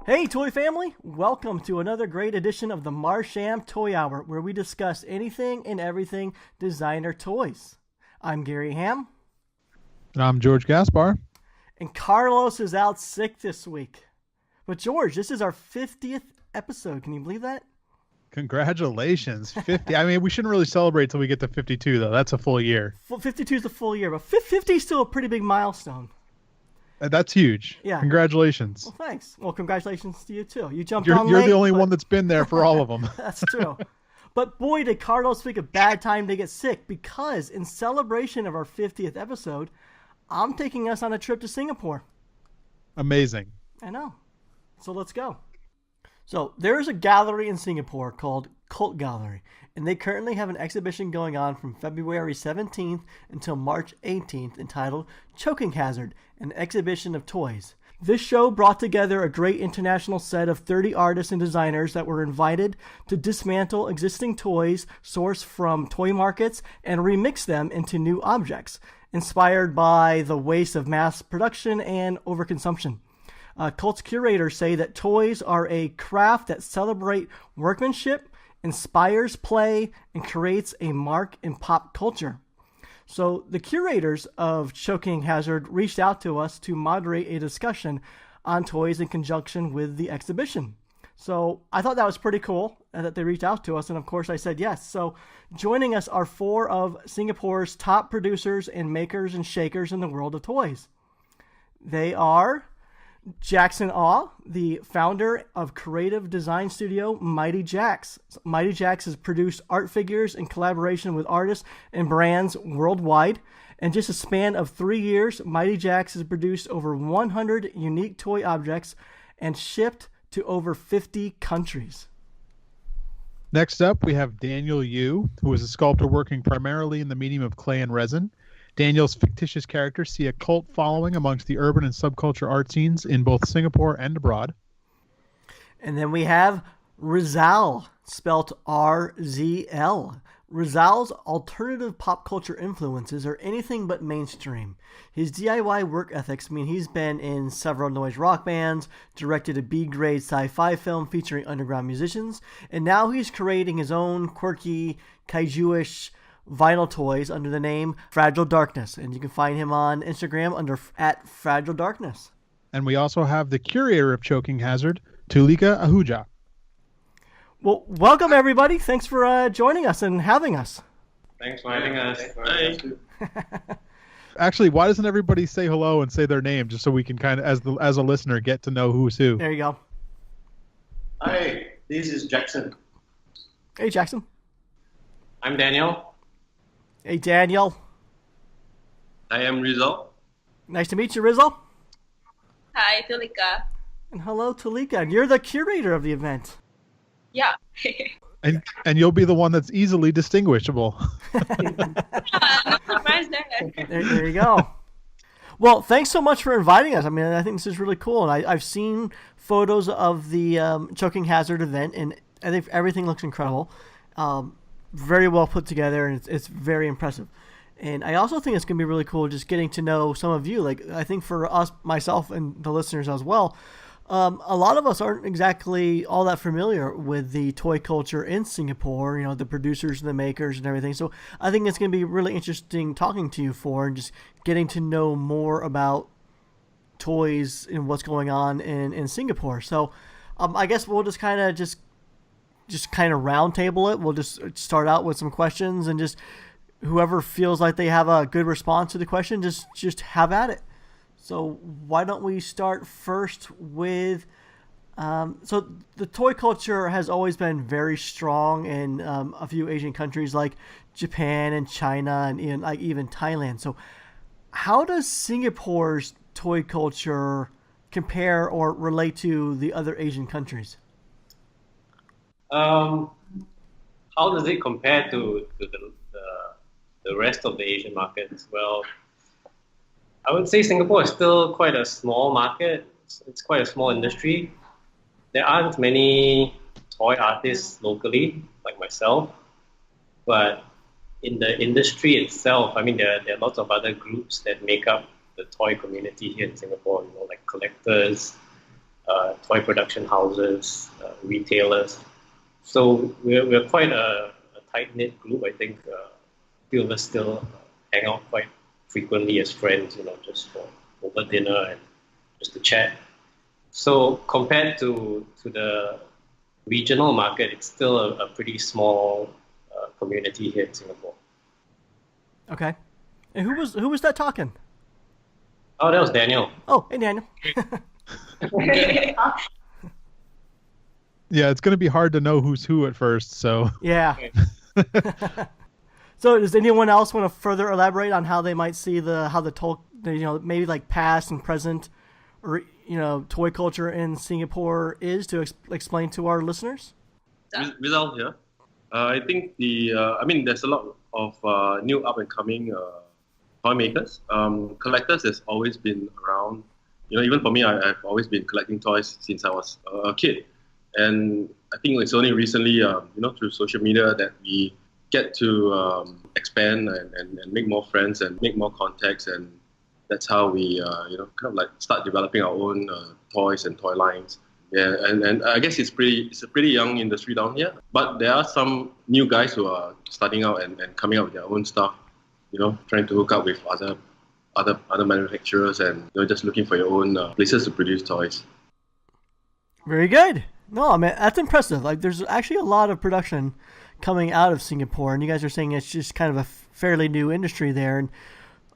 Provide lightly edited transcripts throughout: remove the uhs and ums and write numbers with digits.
Hey, toy family! Welcome to another great edition of the Marsham Toy Hour, where we discuss anything and everything designer toys. I'm Gary Ham. And I'm George Gaspar. And Carlos is out sick this week. But George, this is our 50th episode. Can you believe that? Congratulations. 50. I mean, we shouldn't really celebrate till we get to 52, though. That's a full year. 52 is the full year, but 50 is still a pretty big milestone. That's huge. Yeah. Congratulations. Well, thanks. Well, congratulations to you, too. You jumped You're on late, the only one that's been there for all of them. That's true. But boy, did Carlos pick a bad time to get sick, because in celebration of our 50th episode, I'm taking us on a trip to Singapore. Amazing. I know. So let's go. So there's a gallery in Singapore called Kult Gallery, and they currently have an exhibition going on from February 17th until March 18th entitled Choking Hazard, an exhibition of toys. This show brought together a great international set of 30 artists and designers that were invited to dismantle existing toys sourced from toy markets and remix them into new objects, inspired by the waste of mass production and overconsumption. Cult's curators say that toys are a craft that celebrate workmanship, inspires play, and creates a mark in pop culture. So the curators of Choking Hazard reached out to us to moderate a discussion on toys in conjunction with the exhibition. So I thought that was pretty cool that they reached out to us, and of course I said yes. So joining us are four of Singapore's top producers and makers and shakers in the world of toys. They are Jackson Aw, the founder of creative design studio Mighty Jacks. Mighty Jacks has produced art figures in collaboration with artists and brands worldwide. In just a span of 3 years, Mighty Jacks has produced over 100 unique toy objects and shipped to over 50 countries. Next up, we have Daniel Yu, who is a sculptor working primarily in the medium of clay and resin. Daniel's fictitious characters see a cult following amongst the urban and subculture art scenes in both Singapore and abroad. And then we have Rizal, spelt R-Z-L. Rizal's alternative pop culture influences are anything but mainstream. His DIY work ethics mean he's been in several noise rock bands, directed a B-grade sci-fi film featuring underground musicians, and now he's creating his own quirky, kaiju-ish vinyl toys under the name Fragile Darkness, and you can find him on Instagram under @FragileDarkness. And we also have the curator of Choking Hazard, Tulika Ahuja. Well, welcome everybody. Thanks for joining us and having us. Thanks for having us. Actually, why doesn't everybody say hello and say their name, just so we can kind of, as a listener, get to know who's who? There you go. Hi, this is Jackson. Hey, Jackson. I'm Daniel. Hey, Daniel. I am Rizal. Nice to meet you, Rizal. Hi, Tulika. And hello, Tulika. And you're the curator of the event. Yeah. And you'll be the one that's easily distinguishable. No surprise there. There you go. Well, thanks so much for inviting us. I mean, I think this is really cool. And I've seen photos of the Choking Hazard event, and I think everything looks incredible. Very well put together, and it's very impressive. And I also think it's going to be really cool just getting to know some of you. Like, I think for us, myself, and the listeners as well, a lot of us aren't exactly all that familiar with the toy culture in Singapore, you know, the producers and the makers and everything. So I think it's going to be really interesting talking to you and just getting to know more about toys and what's going on in Singapore. So I guess we'll just kind of round table it. We'll just start out with some questions, and just whoever feels like they have a good response to the question, just have at it. So why don't we start first with, so the toy culture has always been very strong in a few Asian countries like Japan and China and even Thailand. So how does Singapore's toy culture compare or relate to the other Asian countries? How does it compare to the rest of the Asian markets? Well, I would say Singapore is still quite a small market. It's quite a small industry. There aren't many toy artists locally, like myself, but in the industry itself, I mean, there are lots of other groups that make up the toy community here in Singapore, you know, like collectors, toy production houses, retailers. So we're quite a tight-knit group. I think few of us still hang out quite frequently as friends, just for over dinner and just to chat. So compared to the regional market, it's still a pretty small community here in Singapore. Okay. And who was that talking? Oh, that was Daniel. Oh, hey Daniel. Yeah, it's going to be hard to know who's who at first. So Yeah. So does anyone else want to further elaborate on how they might see how the maybe like past and present, or toy culture in Singapore is to explain to our listeners? Rizal here. I think there's a lot of new up and coming toy makers. Collectors has always been around. Even for me, I've always been collecting toys since I was a kid. And I think it's only recently, through social media that we get to expand and make more friends and make more contacts. And that's how we, kind of like start developing our own toys and toy lines. Yeah, and I guess it's a pretty young industry down here. But there are some new guys who are starting out and coming up with their own stuff, trying to hook up with other manufacturers and just looking for your own places to produce toys. Very good. No, I mean, that's impressive. Like, there's actually a lot of production coming out of Singapore, and you guys are saying it's just kind of a fairly new industry there. And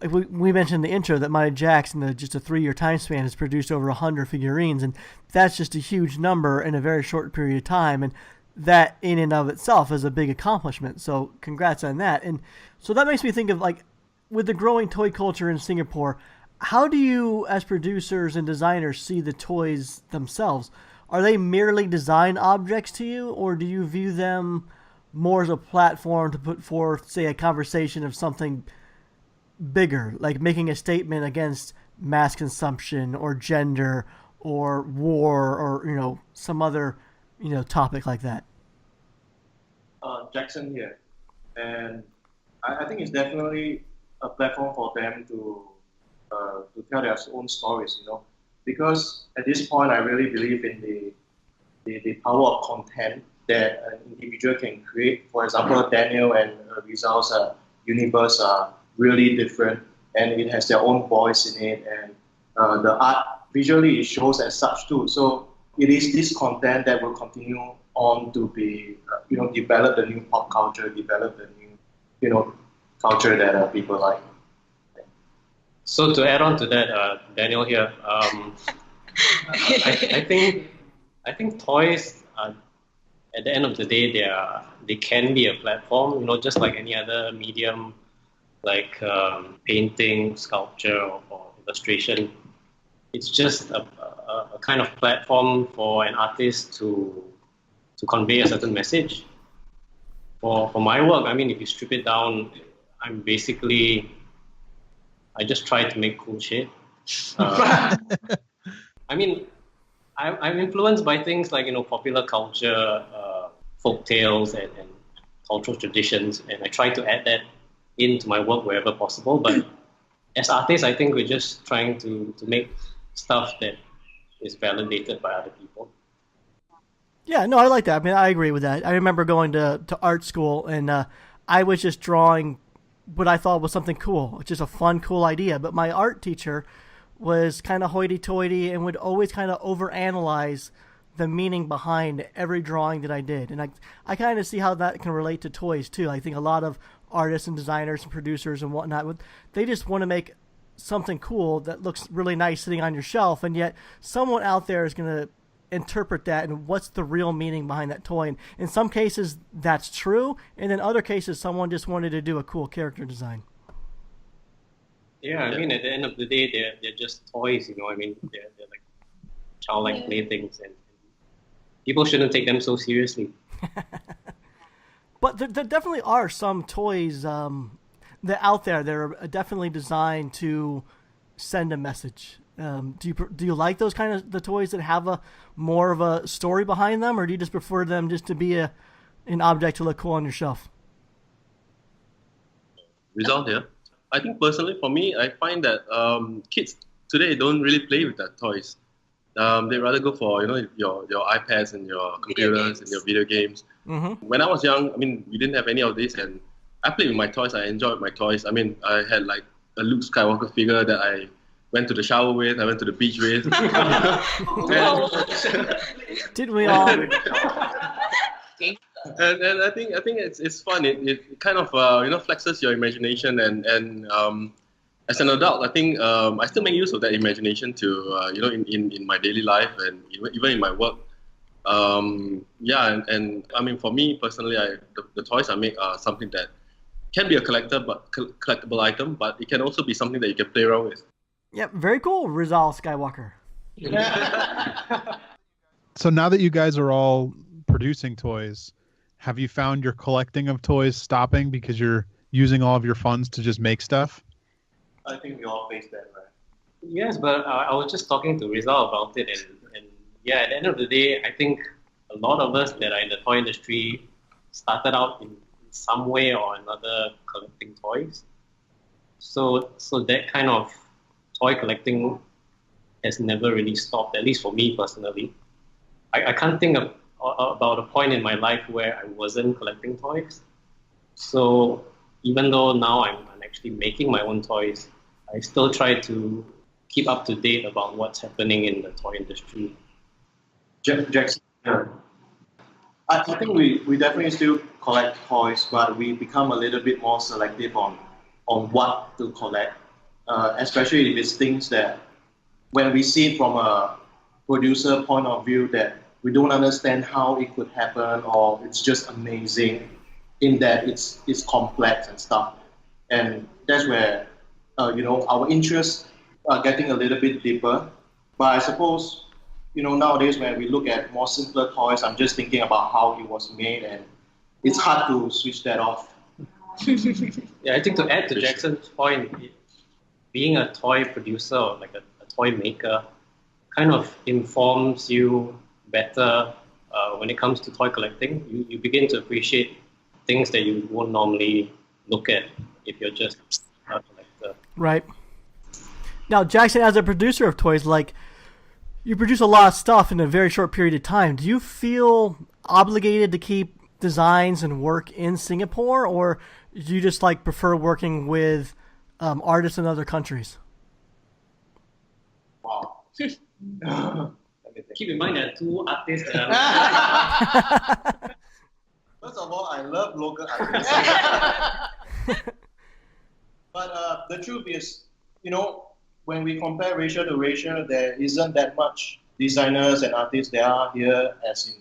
like we mentioned in the intro that Mighty Jax, in just a 3-year time span, has produced over 100 figurines, and that's just a huge number in a very short period of time. And that, in and of itself, is a big accomplishment. So, congrats on that. And so that makes me think of, like, with the growing toy culture in Singapore, how do you, as producers and designers, see the toys themselves? Are they merely design objects to you, or do you view them more as a platform to put forth, say, a conversation of something bigger, like making a statement against mass consumption or gender or war or, some other, topic like that? Jackson here. And I think it's definitely a platform for them to tell their own stories, because at this point I really believe in the power of content that an individual can create. For example, Daniel and Rizal's universe are really different, and it has their own voice in it, and the art visually it shows as such too. So it is this content that will continue on to be, develop the new pop culture, develop the new, culture that people like. So to add on to that, Daniel here, I think toys at the end of the day they can be a platform, just like any other medium, like painting, sculpture, or illustration. It's just a kind of platform for an artist to convey a certain message. For my work, I mean, if you strip it down, I just try to make cool shit. I mean, I'm influenced by things like, popular culture, folk tales, and cultural traditions, and I try to add that into my work wherever possible. But as artists, I think we're just trying to make stuff that is validated by other people. Yeah, no, I like that. I mean, I agree with that. I remember going to art school, and I was just drawing what I thought was something cool, just a fun, cool idea. But my art teacher was kind of hoity-toity and would always kind of overanalyze the meaning behind every drawing that I did. And I kind of see how that can relate to toys, too. I think a lot of artists and designers and producers and whatnot, they just want to make something cool that looks really nice sitting on your shelf, and yet someone out there is going to interpret that and what's the real meaning behind that toy. And in some cases that's true, and in other cases someone just wanted to do a cool character design. Yeah, I mean, at the end of the day, they're just toys, I mean, they're like childlike playthings, and people shouldn't take them so seriously. But there definitely are some toys that out there that are definitely designed to send a message. Do you like those kind of the toys that have more of a story behind them, or do you just prefer them just to be an object to look cool on your shelf? Result here. I think personally for me, I find that kids today don't really play with their toys. They rather go for your iPads and your computers and your video games. Mm-hmm. When I was young, I mean, we didn't have any of this, and I played with my toys. I enjoyed my toys. I mean, I had like a Luke Skywalker figure that I went to the shower with. I went to the beach with. Did we all? And I think it's fun. It kind of flexes your imagination and as an adult, I think I still make use of that imagination to in my daily life and even in my work. And I mean, for me personally, the toys I make are something that can be a collectible item, but it can also be something that you can play around with. Yep, very cool, Rizal Skywalker. So now that you guys are all producing toys, have you found your collecting of toys stopping because you're using all of your funds to just make stuff? I think we all face that, right? Yes, but I was just talking to Rizal about it, and yeah, at the end of the day, I think a lot of us that are in the toy industry started out in some way or another collecting toys. So that kind of toy collecting has never really stopped, at least for me personally. I can't think about a point in my life where I wasn't collecting toys. So even though now I'm actually making my own toys, I still try to keep up to date about what's happening in the toy industry. Jackson, I think we definitely still collect toys, but we become a little bit more selective on what to collect, especially if it's things that when we see it from a producer point of view that we don't understand how it could happen, or it's just amazing in that it's complex and stuff. And that's where our interests are getting a little bit deeper. But I suppose nowadays when we look at more simpler toys, I'm just thinking about how it was made, and it's hard to switch that off. Yeah, I think to add to Jackson's point, being a toy producer or like a toy maker kind of informs you better when it comes to toy collecting. You begin to appreciate things that you won't normally look at if you're just a collector. Right. Now, Jackson, as a producer of toys, like, you produce a lot of stuff in a very short period of time. Do you feel obligated to keep designs and work in Singapore, or do you just prefer working with artists in other countries? Wow. Keep in mind there are two artists that are First of all, I love local artists. But the truth is, when we compare ratio to ratio, there isn't that much designers and artists there are here as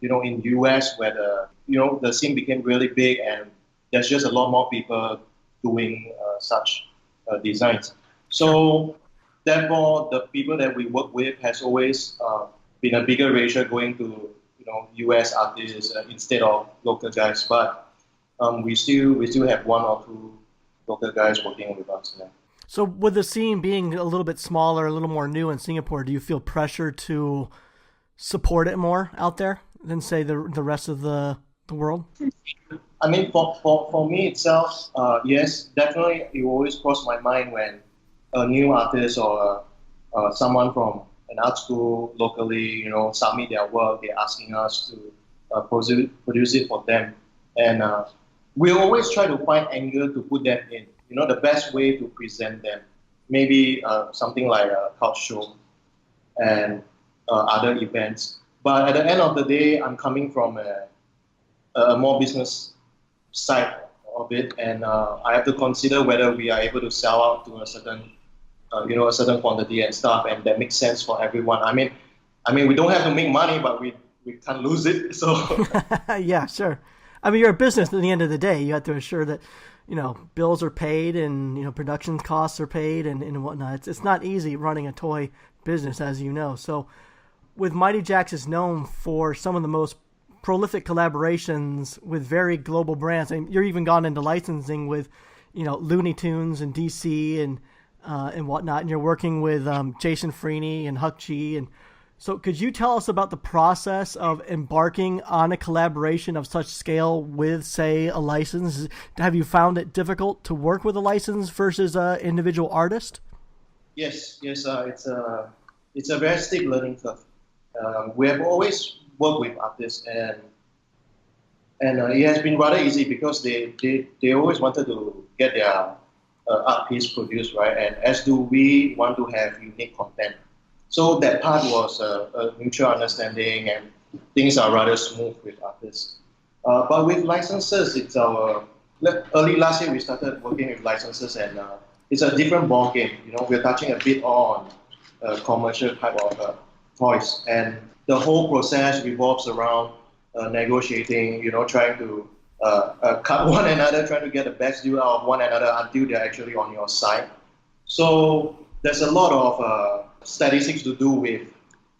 in US, where the scene became really big and there's just a lot more people doing such designs. So therefore, the people that we work with has always been a bigger ratio going to US artists instead of local guys. But we still have one or two local guys working with us. Yeah. So with the scene being a little bit smaller, a little more new in Singapore, do you feel pressure to support it more out there than, say, the rest of the world? I mean, for me itself, yes, definitely it always crossed my mind when a new artist or someone from an art school locally, submit their work, they're asking us to produce it for them. And we always try to find angle to put them in, the best way to present them. Maybe something like a cult show and other events. But at the end of the day, I'm coming from a more business side of it, and I have to consider whether we are able to sell out to a certain quantity and stuff, and that makes sense for everyone. I mean, we don't have to make money, but we can't lose it. So yeah, sure. I mean, you're a business at the end of the day. You have to assure that bills are paid and production costs are paid and whatnot. It's not easy running a toy business, as you know. So with Mighty Jaxx is known for some of the most prolific collaborations with very global brands, and you're even gone into licensing with Looney Tunes and DC and whatnot, and you're working with Jason Freeney and Huck Chi. And so could you tell us about the process of embarking on a collaboration of such scale with, say, a license? Have you found it difficult to work with a license versus an individual artist? Yes, it's a very steep learning curve. We have always worked with artists, and it has been rather easy because they always wanted to get their art piece produced, right? And as do we want to have unique content. So that part was a mutual understanding, and things are rather smooth with artists. But with licenses, it's early last year we started working with licenses, and it's a different ball game. You know, we're touching a bit on commercial type of toys, and the whole process revolves around negotiating. You know, trying to cut one another, trying to get the best deal out of one another until they're actually on your side. So there's a lot of statistics to do with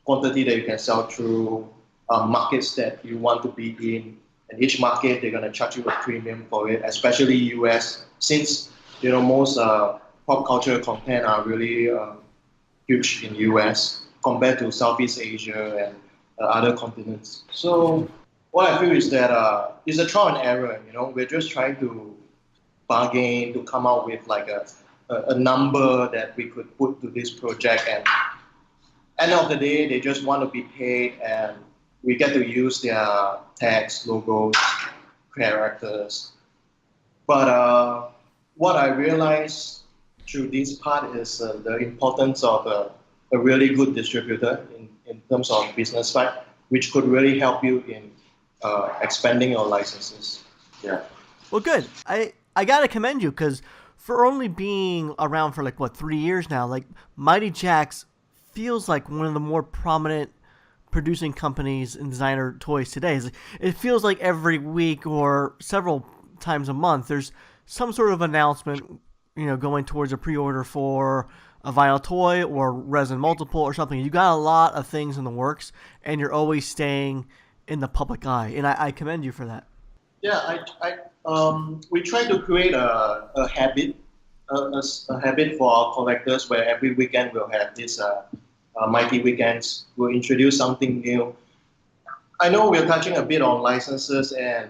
quantity that you can sell through, markets that you want to be in, and each market they're going to charge you a premium for it, especially US, since you know most pop culture content are really huge in US compared to Southeast Asia and other continents. So what I feel is that it's a trial and error. You know, we're just trying to bargain to come out with like a number that we could put to this project, and end of the day they just want to be paid, and we get to use their tags, logos, characters. But what I realized through this part is the importance of a really good distributor in terms of business side, which could really help you in expanding your licenses. Yeah. Well, good. I gotta commend you, because for only being around for like 3 years now, like Mighty Jaxx feels like one of the more prominent producing companies in designer toys today. It feels like every week or several times a month there's some sort of announcement, you know, going towards a pre-order for a vinyl toy or resin multiple or something. You got a lot of things in the works, and you're always staying in the public eye, and I commend you for that. Yeah, we try to create a habit, a habit for our collectors, where every weekend we'll have this Mighty Weekends. We'll introduce something new. I know we're touching a bit on licenses, and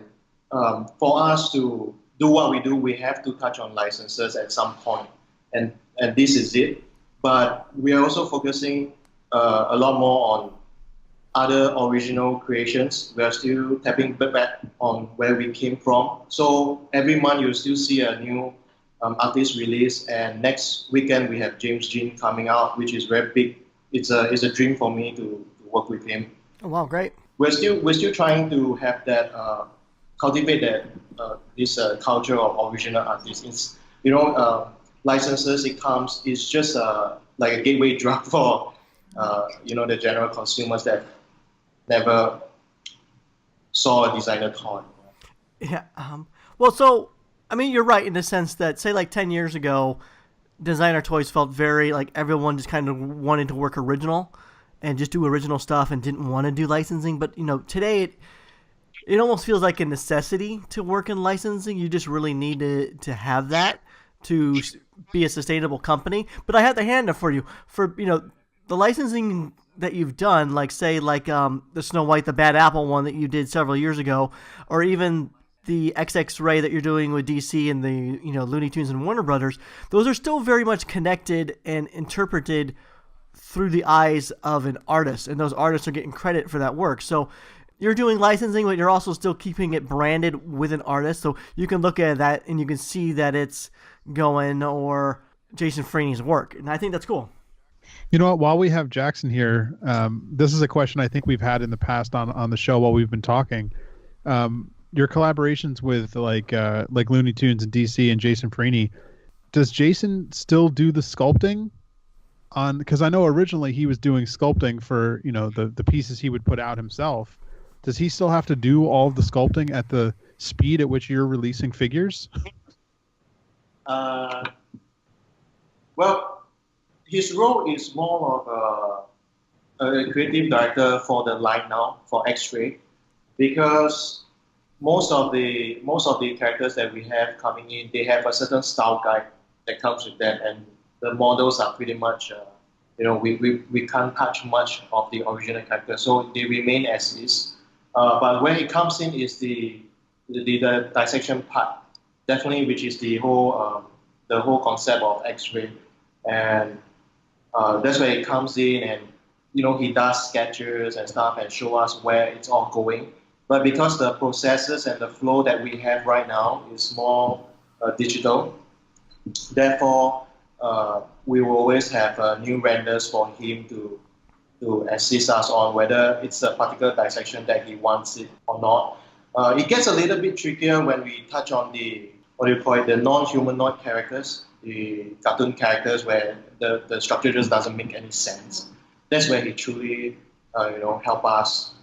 for us to do what we do, we have to touch on licenses at some point, and this is it. But we are also focusing a lot more on other original creations. We are still tapping back on where we came from. So every month you'll still see a new artist release, and next weekend we have James Jean coming out, which is very big. It's a dream for me to work with him. Oh wow, great! We're still trying to have that cultivate that this culture of original artists. It's, you know, licenses, it's just like a gateway drug for you know, the general consumers that never saw a designer toy. Yeah. Well, so I mean, you're right in the sense that, say, like 10 years ago, designer toys felt very like everyone just kind of wanted to work original and just do original stuff and didn't want to do licensing. But you know, today it almost feels like a necessity to work in licensing. You just really need to have that to be a sustainable company. But I have to hand it for you for, you know, the licensing that you've done, like say like the Snow White, the Bad Apple one that you did several years ago, or even the XX-Ray that you're doing with DC and the, you know, Looney Tunes and Warner Brothers. Those are still very much connected and interpreted through the eyes of an artist, and those artists are getting credit for that work. So you're doing licensing, but you're also still keeping it branded with an artist, so you can look at that and you can see that it's Goen or Jason Freeney's work, and I think that's cool. You know what? While we have Jackson here, this is a question I think we've had in the past on the show while we've been talking. Your collaborations with like Looney Tunes and DC and Jason Freeney, does Jason still do the sculpting on? Because I know originally he was doing sculpting for, you know, the pieces he would put out himself. Does he still have to do all of the sculpting at the speed at which you're releasing figures? Well, his role is more of a creative director for the line now for X-Ray, because most of the characters that we have coming in, they have a certain style guide that comes with them, and the models are pretty much, you know, we can't touch much of the original character, so they remain as is. But where it comes in is the dissection part, definitely, which is the whole concept of X-ray, and that's where it comes in, and he does sketches and stuff and show us where it's all going. But because the processes and the flow that we have right now is more digital, therefore we will always have new renders for him to assist us on whether it's a particular dissection that he wants it or not. It gets a little bit trickier when we touch on the non-humanoid characters, the cartoon characters where the structure just doesn't make any sense. That's where he truly, help us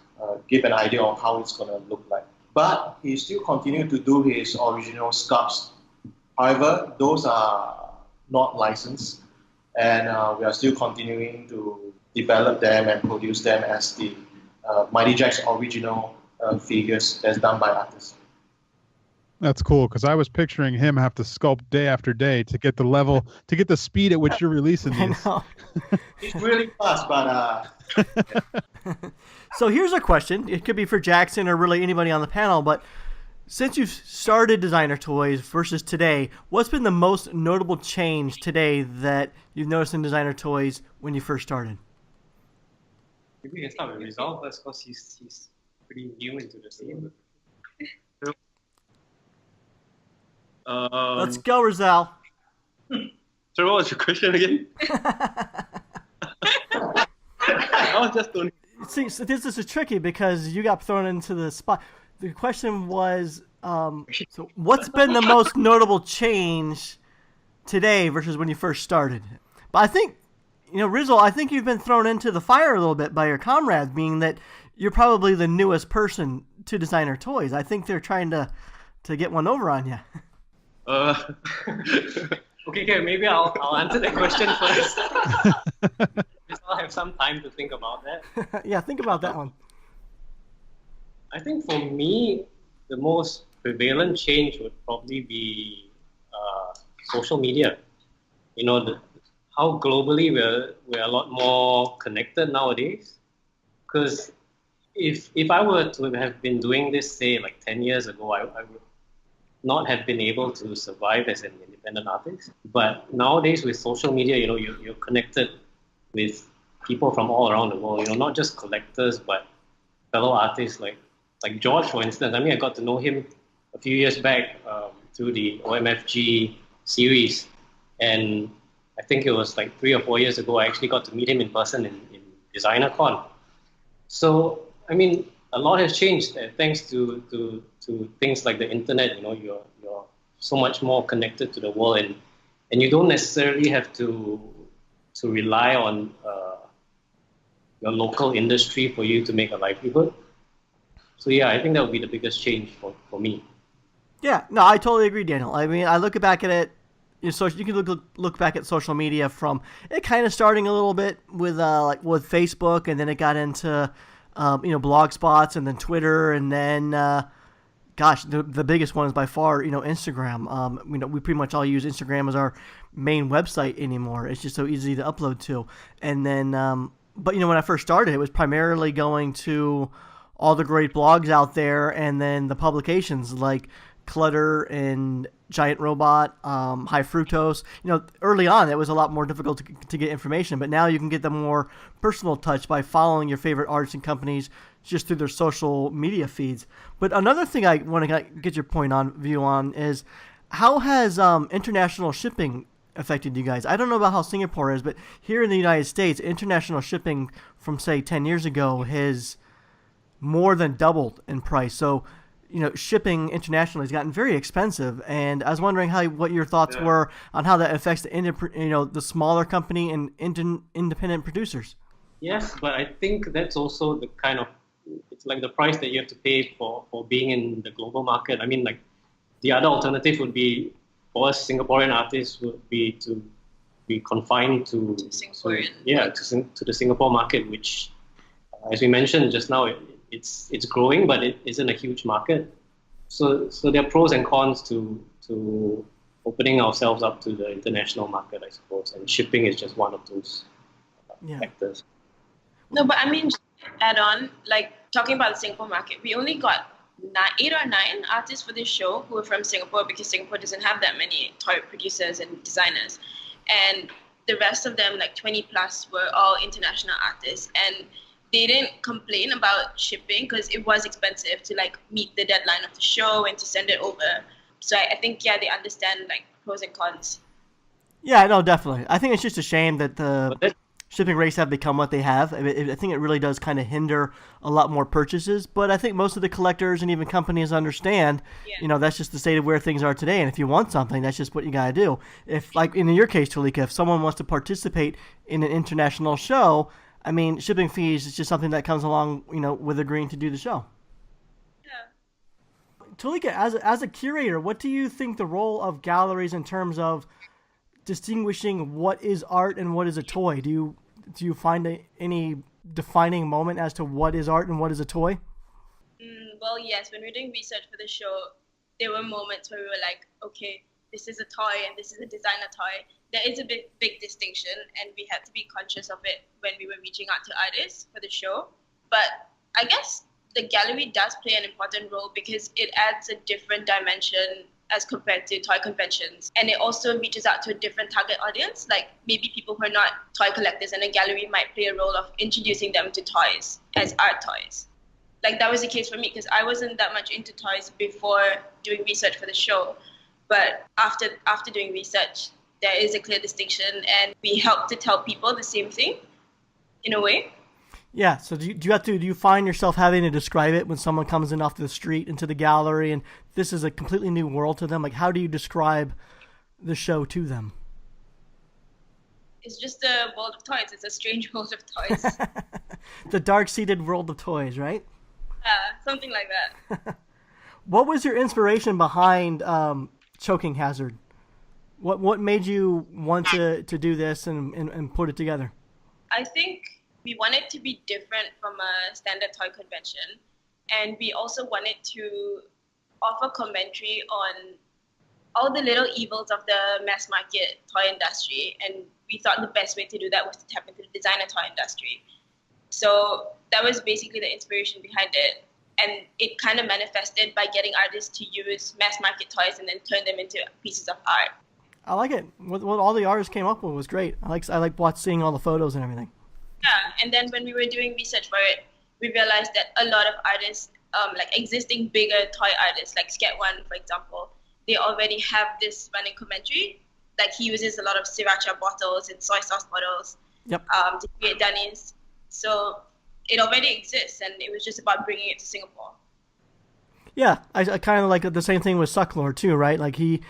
give an idea of how it's going to look like. But he still continued to do his original sculpts. However, those are not licensed, and we are still continuing to develop them and produce them as the Mighty Jack's original figures that's done by artists. That's cool, because I was picturing him have to sculpt day after day to get the speed at which you're releasing these. I know. It's really fast, but So here's a question. It could be for Jackson or really anybody on the panel, but since you've started Designer Toys versus today, what's been the most notable change today that you've noticed in Designer Toys when you first started? Maybe we can start with Rizal first, because he's pretty new into the scene. Let's go, Rizal. So what was your question again? I was just doing. See, so this is tricky because you got thrown into the spot. The question was, so what's been the most notable change today versus when you first started? But I think, Rizal, I think you've been thrown into the fire a little bit by your comrades, being that you're probably the newest person to Designer Toys. I think they're trying to get one over on you. Okay, maybe I'll answer that question first. I'll have some time to think about that. Yeah, think about that one. I think for me, the most prevalent change would probably be social media. How globally we're a lot more connected nowadays. Because if I were to have been doing this, say, like 10 years ago, I would not have been able to survive as an independent artist. But nowadays with social media, you're connected with people from all around the world, not just collectors, but fellow artists like George, for instance. I mean, I got to know him a few years back through the OMFG series. And I think it was like 3 or 4 years ago, I actually got to meet him in person in DesignerCon. So, I mean, a lot has changed thanks to things like the internet. You're so much more connected to the world, and you don't necessarily have to rely on your local industry for you to make a livelihood. So yeah, I think that would be the biggest change for me. Yeah, no, I totally agree, Daniel. I mean, I look back at it. So you can look back at social media from it kind of starting a little bit with with Facebook, and then it got into blog spots, and then Twitter, and then the biggest one is by far Instagram. We pretty much all use Instagram as our main website anymore. It's just so easy to upload to. And then but when I first started, it was primarily going to all the great blogs out there, and then the publications like Clutter and Giant Robot, High Fructose. Early on it was a lot more difficult to get information, but now you can get the more personal touch by following your favorite artists and companies just through their social media feeds. But another thing I want to get your view on is, how has international shipping affected you guys? I don't know about how Singapore is, but here in the United States, international shipping from say 10 years ago has more than doubled in price. So shipping internationally has gotten very expensive, and I was wondering what your thoughts were on how that affects the smaller company and independent producers. Yes, but I think that's also it's like the price that you have to pay for being in the global market. I mean, like, the other alternative would be, for us Singaporean artists, would be to be confined to the Singapore market, which, as we mentioned just now, it's growing, but it isn't a huge market. So there are pros and cons to opening ourselves up to the international market, I suppose, and shipping is just one of those factors. No, but I mean, add on, like, talking about the Singapore market, we only got 8 or 9 artists for this show who are from Singapore, because Singapore doesn't have that many toy producers and designers. And the rest of them, like 20 plus, were all international artists, and they didn't complain about shipping because it was expensive to like meet the deadline of the show and to send it over. So I think, yeah, they understand like pros and cons. Yeah, no, definitely. I think it's just a shame that the But that, shipping rates have become what they have. I think it really does kind of hinder a lot more purchases. But I think most of the collectors and even companies understand, Yeah. that's just the state of where things are today. And if you want something, that's just what you got to do. If, like in your case, Tulika, if someone wants to participate in an international show, I mean, shipping fees is just something that comes along, with agreeing to do the show. Yeah. Tulika, as a curator, what do you think the role of galleries in terms of distinguishing what is art and what is a toy? Do you find any defining moment as to what is art and what is a toy? Well, yes, when we were doing research for the show, there were moments where we were like, okay, this is a toy and this is a designer toy. There is a big distinction, and we had to be conscious of it when we were reaching out to artists for the show. But I guess the gallery does play an important role because it adds a different dimension as compared to toy conventions. And it also reaches out to a different target audience, like maybe people who are not toy collectors, and a gallery might play a role of introducing them to toys as art toys. Like that was the case for me because I wasn't that much into toys before doing research for the show. But after doing research, there is a clear distinction, and we help to tell people the same thing in a way. Yeah. So do you find yourself having to describe it when someone comes in off the street into the gallery and this is a completely new world to them? Like, how do you describe the show to them? It's just a world of toys. It's a strange world of toys. The dark-seated world of toys, right? Something like that. What was your inspiration behind Choking Hazard? What made you want to do this and put it together? I think we wanted to be different from a standard toy convention, and we also wanted to offer commentary on all the little evils of the mass market toy industry, and we thought the best way to do that was to tap into the designer toy industry. So that was basically the inspiration behind it, and it kind of manifested by getting artists to use mass market toys and then turn them into pieces of art. I like it. What all the artists came up with was great. I like seeing all the photos and everything. Yeah, and then when we were doing research for it, we realized that a lot of artists, like existing bigger toy artists, like Scat One, for example, they already have this running commentary. Like he uses a lot of sriracha bottles and soy sauce bottles to create dunnies. So it already exists, and it was just about bringing it to Singapore. Yeah, I kind of like the same thing with Sucklord too, right? Like he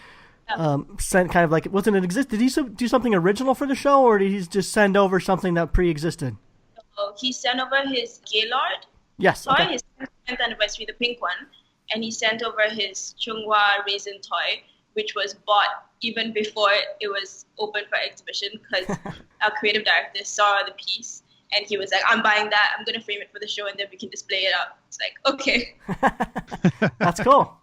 sent kind of like, wasn't it exist? Did he do something original for the show, or did he just send over something that pre-existed? So he sent over his Gaylord Yes. toy, Okay. his 10th anniversary, the pink one, and he sent over his Chunghwa raisin toy, which was bought even before it was open for exhibition because our creative director saw the piece and he was like, I'm buying that, I'm going to frame it for the show and then we can display it up. It's like, okay. That's cool.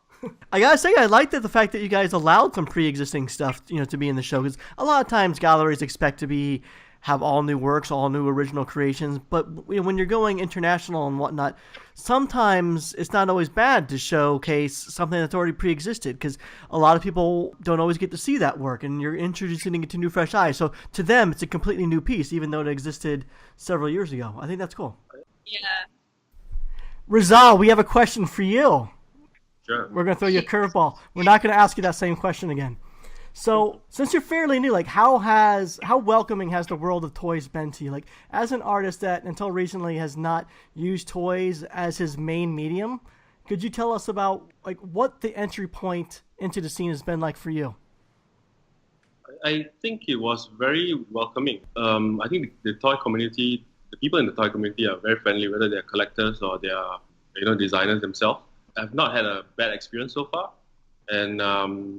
I gotta say, I like the fact that you guys allowed some pre-existing stuff, to be in the show, because a lot of times galleries expect to have all new works, all new original creations. But when you're going international and whatnot, sometimes it's not always bad to showcase something that's already pre-existed, because a lot of people don't always get to see that work, and you're introducing it to new, fresh eyes. So to them, it's a completely new piece, even though it existed several years ago. I think that's cool. Yeah. Rizal, we have a question for you. Sure. We're going to throw you a curveball. We're not going to ask you that same question again. So, since you're fairly new, like how welcoming has the world of toys been to you? Like, as an artist that until recently has not used toys as his main medium, could you tell us about like what the entry point into the scene has been like for you? I think it was very welcoming. I think the toy community, the people in the toy community are very friendly, whether they're collectors or they're designers themselves. I've not had a bad experience so far, and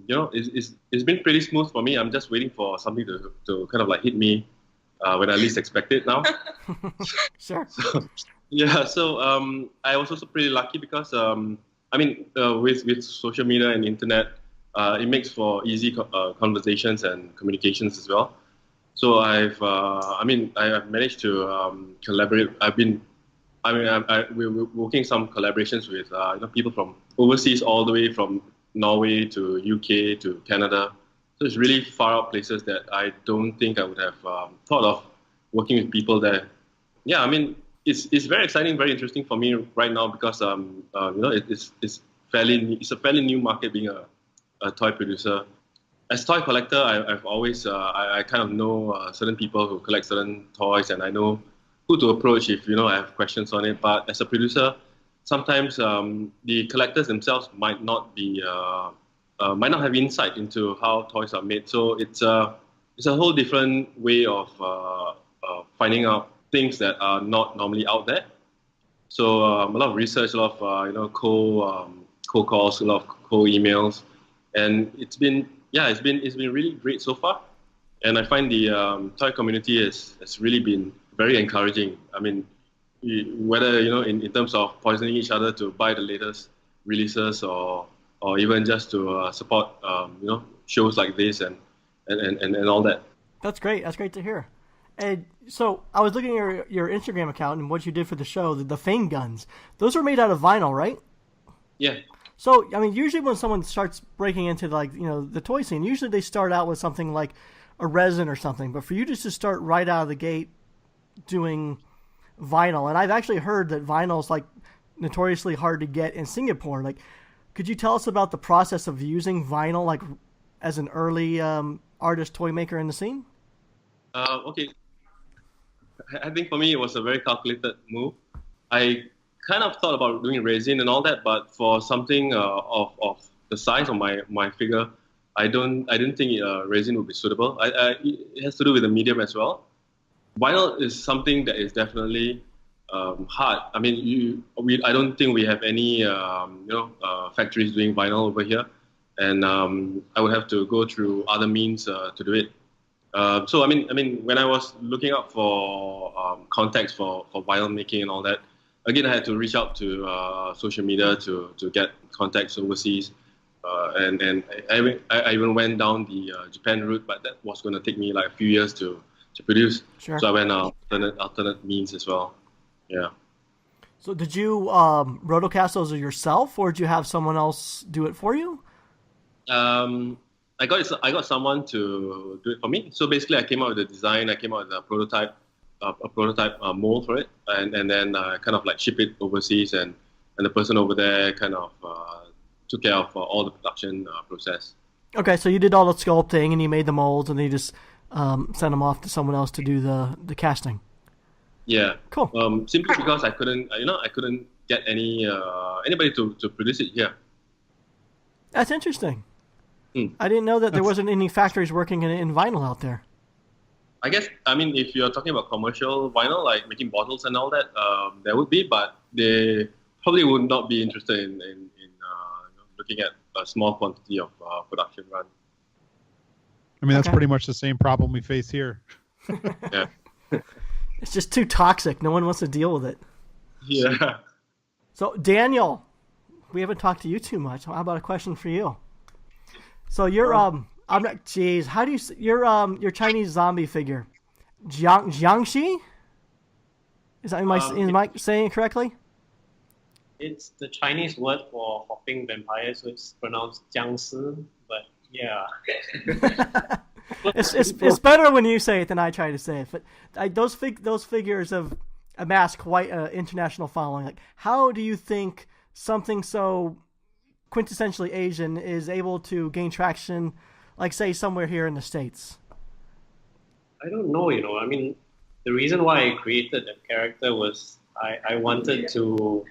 it's been pretty smooth for me. I'm just waiting for something to kind of like hit me when I least expect it now. Sure. So I was also pretty lucky because with social media and internet, it makes for easy conversations and communications as well. So I have managed to collaborate. We're working some collaborations with people from overseas, all the way from Norway to UK to Canada. So it's really far out places that I don't think I would have thought of working with people there. Yeah, I mean, it's very exciting, very interesting for me right now because it's a fairly new market being a toy producer. As a toy collector, I've always I kind of know certain people who collect certain toys, and I know who to approach if I have questions on it. But as a producer, sometimes the collectors themselves might not have insight into how toys are made. So it's a whole different way of finding out things that are not normally out there. So a lot of research, a lot of cold calls, a lot of cold emails, and it's been really great so far. And I find the toy community has really been very encouraging. I mean, whether in terms of poisoning each other to buy the latest releases or even just to support shows like this and all that. That's great. That's great to hear. And so I was looking at your Instagram account and what you did for the show, the Fang guns. Those are made out of vinyl, right? Yeah. So, I mean, usually when someone starts breaking into the toy scene, usually they start out with something like a resin or something. But for you just to start right out of the gate doing vinyl, and I've actually heard that vinyl is like notoriously hard to get in Singapore. Like, could you tell us about the process of using vinyl, like as an early artist toy maker in the scene? Okay. I think for me it was a very calculated move. I kind of thought about doing resin and all that, but for something of the size of my figure, I didn't think resin would be suitable. It has to do with the medium as well. Vinyl is something that is definitely hard. I mean, I don't think we have any factories doing vinyl over here, and I would have to go through other means to do it. So I mean, when I was looking up for contacts for vinyl making and all that, again I had to reach out to social media to get contacts overseas, and I even went down the Japan route, but that was going to take me like a few years to produce. Sure. So I went alternate means as well. Yeah. So did you rotocast those yourself, or did you have someone else do it for you? I got someone to do it for me. So basically, I came out with the design. I came out with a prototype mold for it, and then kind of like ship it overseas, and the person over there kind of took care of all the production process. Okay, so you did all the sculpting and you made the molds, and then you just sent them off to someone else to do the casting. Yeah. Cool. Simply because I couldn't get anybody to produce it here. That's interesting. I didn't know that there wasn't any factories working in vinyl out there. I guess, I mean, if you're talking about commercial vinyl, like making bottles and all that, there would be, but they probably would not be interested in looking at a small quantity of production run. I mean, that's pretty much the same problem we face here. Yeah. It's just too toxic. No one wants to deal with it. Yeah. So, Daniel, we haven't talked to you too much. How about a question for you? So you're I'm not. Jeez, how do you your Chinese zombie figure, Jiangxi? Am I saying it correctly? It's the Chinese word for hopping vampire, so it's pronounced jiangshi. But yeah, it's better when you say it than I try to say it. But those figures have amassed quite an international following. Like, how do you think something so quintessentially Asian is able to gain traction, like say somewhere here in the States? I don't know. I mean, the reason why I created that character was I wanted to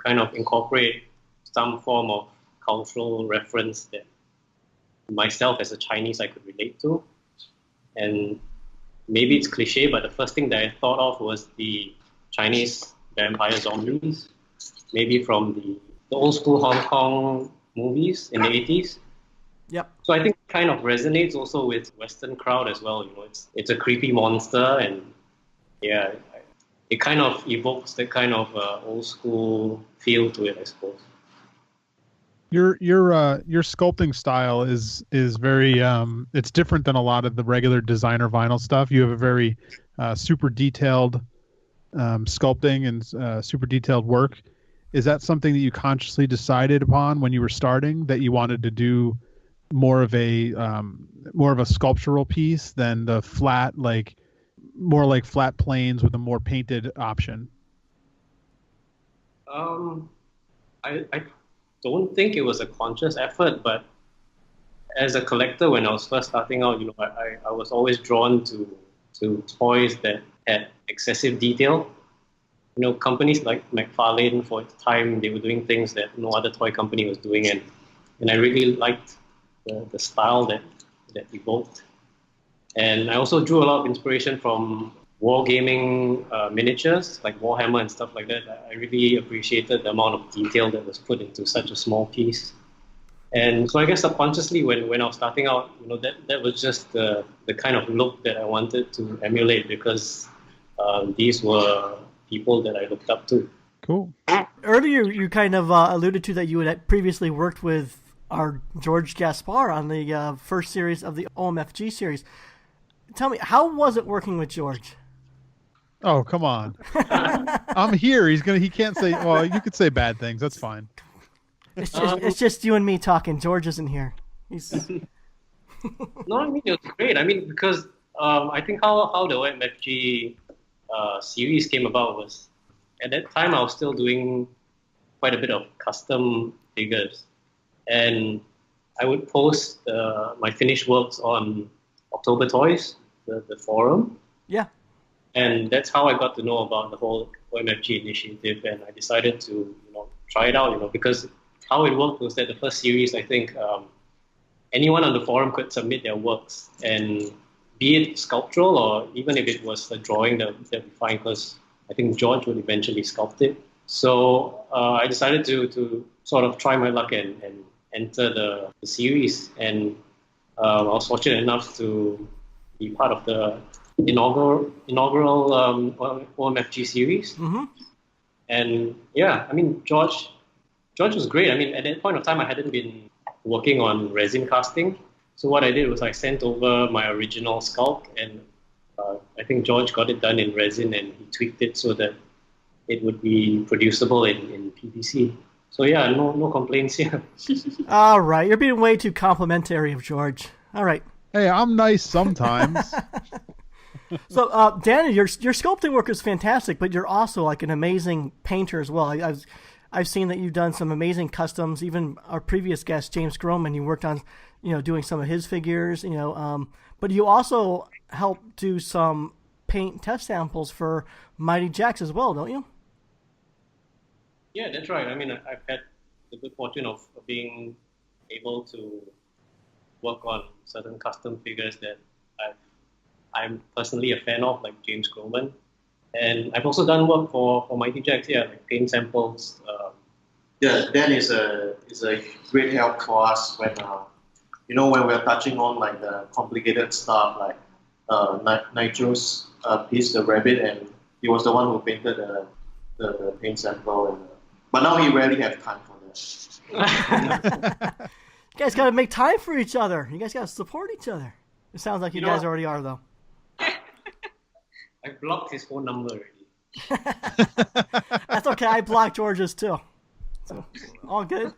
kind of incorporate some form of cultural reference that myself as a Chinese I could relate to. And maybe it's cliche, but the first thing that I thought of was the Chinese vampire zombies, maybe from the old school Hong Kong movies in the 80s. Yep. So I think it kind of resonates also with Western crowd as well. It's a creepy monster, and yeah, it kind of evokes that kind of old school feel to it, I suppose. Your sculpting style is very it's different than a lot of the regular designer vinyl stuff. You have a very super detailed sculpting and super detailed work. Is that something that you consciously decided upon when you were starting, that you wanted to do more of a sculptural piece than the flat, like more like flat planes with a more painted option? I don't think it was a conscious effort, but as a collector, when I was first starting out, I was always drawn to toys that had excessive detail. Companies like McFarlane, for its time, they were doing things that no other toy company was doing, and I really liked the style that evoked. And I also drew a lot of inspiration from wargaming miniatures, like Warhammer and stuff like that. I really appreciated the amount of detail that was put into such a small piece. And so I guess subconsciously, when I was starting out, that was just the kind of look that I wanted to emulate, because these were people that I looked up to. Cool. Earlier, you kind of alluded to that you had previously worked with our George Gaspar on the first series of the OMFG series. Tell me, how was it working with George? Oh, come on. I'm here. He can't say, well, you could say bad things. That's fine. It's just you and me talking. George isn't here. No, I mean, it was great. I mean, because I think how the OMFG series came about was, at that time I was still doing quite a bit of custom figures, and I would post my finished works on October Toys, the forum. Yeah. And that's how I got to know about the whole OMFG initiative, and I decided to try it out, because how it worked was that the first series, I think, anyone on the forum could submit their works, and be it sculptural or even if it was a drawing, that'd be fine, because I think George would eventually sculpt it. So I decided to sort of try my luck and enter the series, and I was fortunate enough to be part of the inaugural OMFG series. Mm-hmm. And yeah, I mean, George was great. I mean, at that point of time, I hadn't been working on resin casting. So what I did was I sent over my original sculpt, and I think George got it done in resin, and he tweaked it so that it would be producible in PVC. So yeah, no complaints here. All right, you're being way too complimentary of George. All right. Hey, I'm nice sometimes. So, Danny, your sculpting work is fantastic, but you're also like an amazing painter as well. I've seen that you've done some amazing customs. Even our previous guest, James Groman, you worked on, doing some of his figures. But you also helped do some paint test samples for Mighty Jacks as well, don't you? Yeah, that's right. I mean, I've had the good fortune of being able to work on certain custom figures that I'm personally a fan of, like James Groman. And I've also done work for Mighty Jacks, like paint samples. Yeah, Dan is a great help for us when when we're touching on like the complicated stuff, like Nitro's piece, the rabbit, and he was the one who painted the paint sample. But now he rarely has time for that. You guys got to make time for each other. You guys got to support each other. It sounds like you guys already are, though. I blocked his phone number already. That's okay. I blocked George's too. So, all good.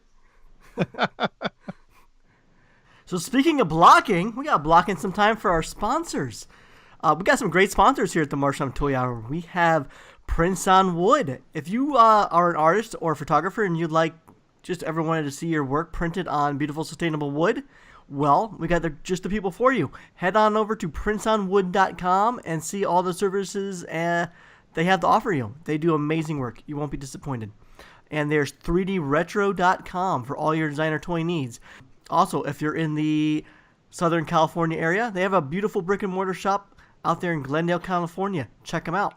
So speaking of blocking, we got blocking some time for our sponsors. We got some great sponsors here at the Marsham Toy Hour. We have Prints on Wood. If you are an artist or a photographer and you'd like just ever wanted to see your work printed on beautiful sustainable wood, well, we got just the people for you. Head on over to printsonwood.com and see all the services they have to offer you. They do amazing work. You won't be disappointed. And there's 3dretro.com for all your designer toy needs. Also, if you're in the Southern California area, they have a beautiful brick and mortar shop out there in Glendale, California. Check them out.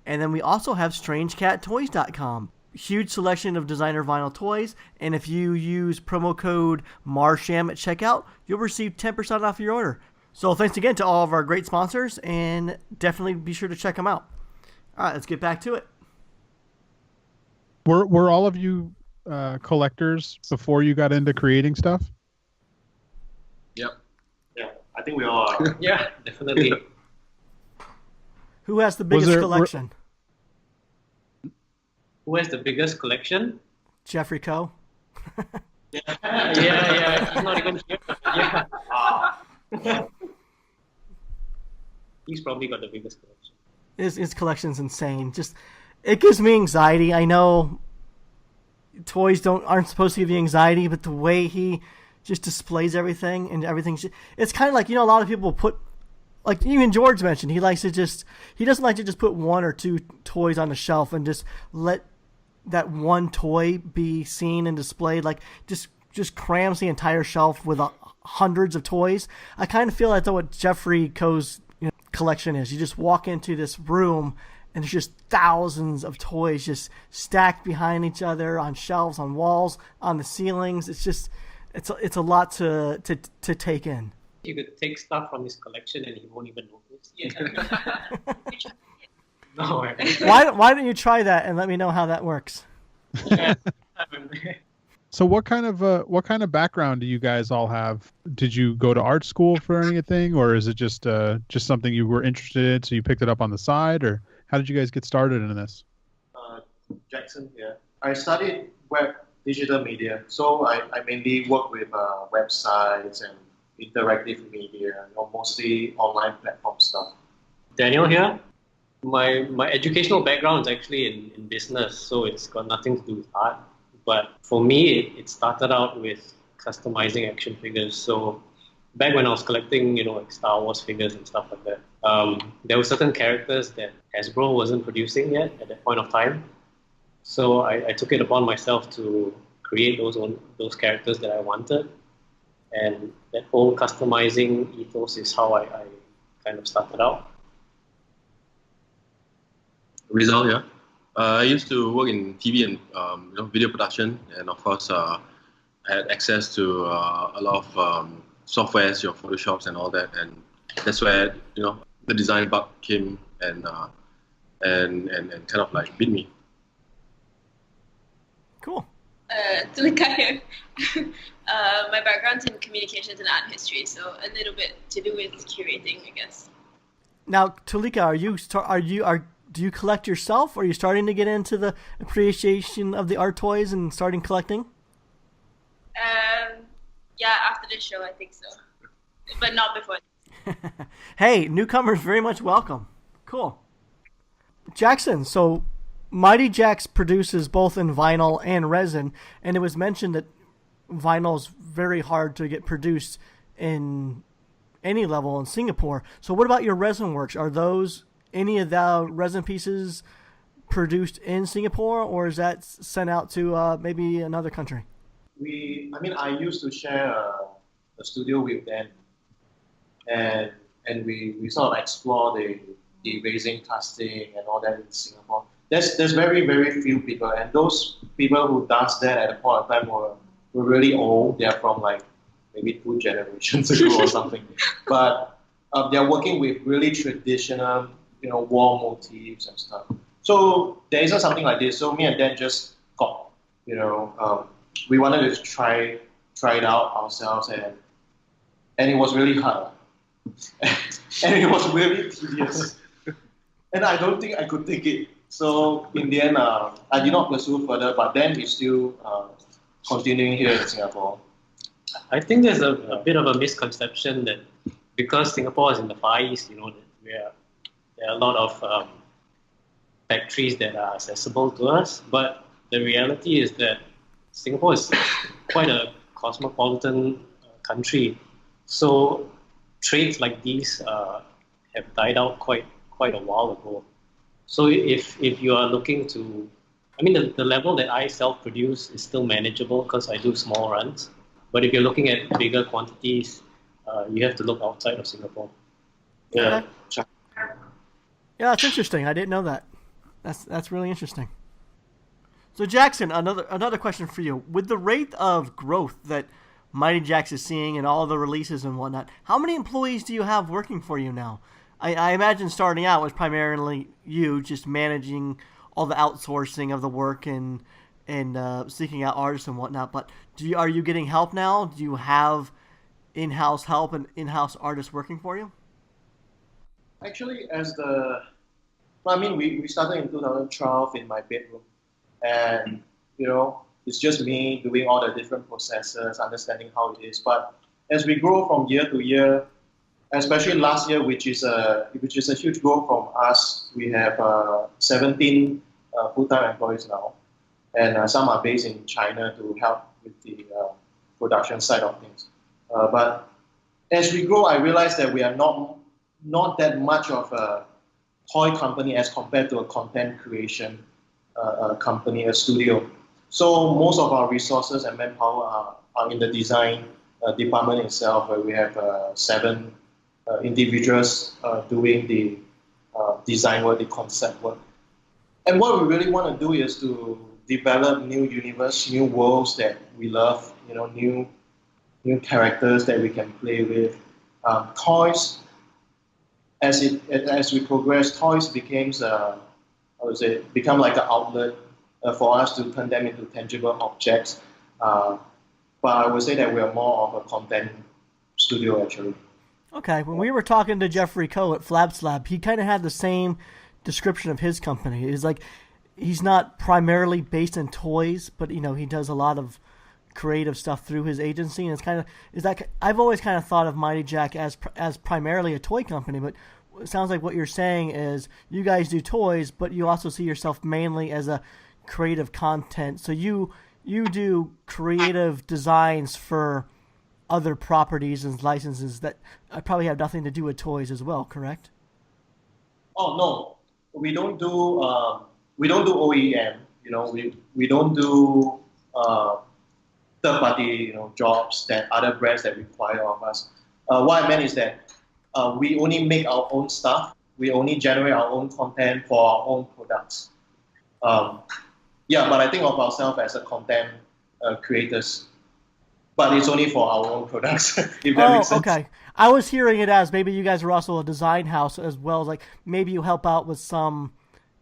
And then we also have StrangeCatToys.com. Huge selection of designer vinyl toys, and if you use promo code Marsham at checkout, you'll receive 10% off your order. So thanks again to all of our great sponsors, and definitely be sure to check them out. All right, let's get back to it. Were all of you collectors before you got into creating stuff? Yep. Yeah, I think we all are. Yeah, definitely. Who has the biggest collection? Who has the biggest collection? Jeffrey Coe. Yeah, he's not even here. Yeah. He's probably got the biggest collection. His collection's insane. Just it gives me anxiety. I know toys aren't supposed to give you anxiety, but the way he just displays everything and everything, it's kind of like, a lot of people put, like even George mentioned, he doesn't like to just put one or two toys on the shelf and just let that one toy be seen and displayed. Like just crams the entire shelf with hundreds of toys. I kind of feel that's what Jeffrey Coe's collection is. You just walk into this room and there's just thousands of toys just stacked behind each other on shelves, on walls, on the ceilings. It's a lot to take in. You could take stuff from his collection and he won't even notice. No. Why don't you try that and let me know how that works? Yeah. So what kind of background do you guys all have? Did you go to art school for anything, or is it just something you were interested in, so you picked it up on the side, or how did you guys get started in this? Jackson here. I studied web digital media, so I mainly work with websites and interactive media, mostly online platform stuff. Daniel here. My educational background is actually in business, so it's got nothing to do with art. But for me, it started out with customizing action figures. So back when I was collecting, like Star Wars figures and stuff like that, there were certain characters that Hasbro wasn't producing yet at that point of time. So I took it upon myself to create those characters that I wanted. And that whole customizing ethos is how I kind of started out. Rizal, yeah. I used to work in TV and video production, and of course, I had access to a lot of softwares, your Photoshops and all that, and that's where the design bug came and kind of like beat me. Cool. Tulika here. My background's in communications and art history, so a little bit to do with curating, I guess. Now, Tulika, do you collect yourself, or are you starting to get into the appreciation of the art toys and starting collecting? Yeah, after this show, I think so, but not before. Hey, newcomers very much welcome. Cool. Jackson, so Mighty Jax produces both in vinyl and resin, and it was mentioned that vinyl is very hard to get produced in any level in Singapore. So what about your resin works? Are those any of the resin pieces produced in Singapore, or is that sent out to maybe another country? I used to share a studio with them, and we sort of explore the resin casting and all that in Singapore. There's very, very few people, and those people who does that at the point of time were really old. They're from like maybe 2 generations ago or something. But they're working with really traditional, wall motifs and stuff. So there isn't something like this. So me and Dan just got, we wanted to try it out ourselves, and it was really hard, and it was really tedious, and I don't think I could take it. So in the end, I did not pursue further. But Dan is still continuing here in Singapore. I think there's a bit of a misconception that because Singapore is in the Far East, there are a lot of factories that are accessible to us. But the reality is that Singapore is quite a cosmopolitan country. So trades like these have died out quite a while ago. So if you are looking to, the level that I self-produce is still manageable because I do small runs. But if you're looking at bigger quantities, you have to look outside of Singapore. Yeah. Yeah, that's interesting. I didn't know that. That's really interesting. So Jackson, another question for you. With the rate of growth that Mighty Jax is seeing and all the releases and whatnot, how many employees do you have working for you now? I imagine starting out was primarily you just managing all the outsourcing of the work and seeking out artists and whatnot. But are you getting help now? Do you have in-house help and in-house artists working for you? Actually, we started in 2012 in my bedroom, and it's just me doing all the different processes, understanding how it is. But as we grow from year to year, especially last year, which is a huge growth from us, we have 17 full-time employees now, and some are based in China to help with the production side of things. But as we grow, I realize that we are not that much of a toy company as compared to a content creation company, a studio. So most of our resources and manpower are in the design department itself, where we have 7 individuals doing the design work, the concept work. And what we really want to do is to develop new universe, new worlds that we love, new characters that we can play with. Toys, as we progress, toys become like an outlet for us to turn them into tangible objects. But I would say that we are more of a content studio, actually. Okay, when we were talking to Jeffrey Coe at Flab Slab, he kind of had the same description of his company. It's like he's not primarily based in toys, but he does a lot of creative stuff through his agency, and I've always kind of thought of Mighty Jack as primarily a toy company, but it sounds like what you're saying is you guys do toys, but you also see yourself mainly as a creative content. So you do creative designs for other properties and licenses that probably have nothing to do with toys as well, correct? Oh no, we don't do OEM. We don't do third-party jobs that other brands that require of us. What I meant is that we only make our own stuff. We only generate our own content for our own products. But I think of ourselves as a content creators. But it's only for our own products, if that makes sense. Okay. I was hearing it as maybe you guys are also a design house as well as maybe you help out with some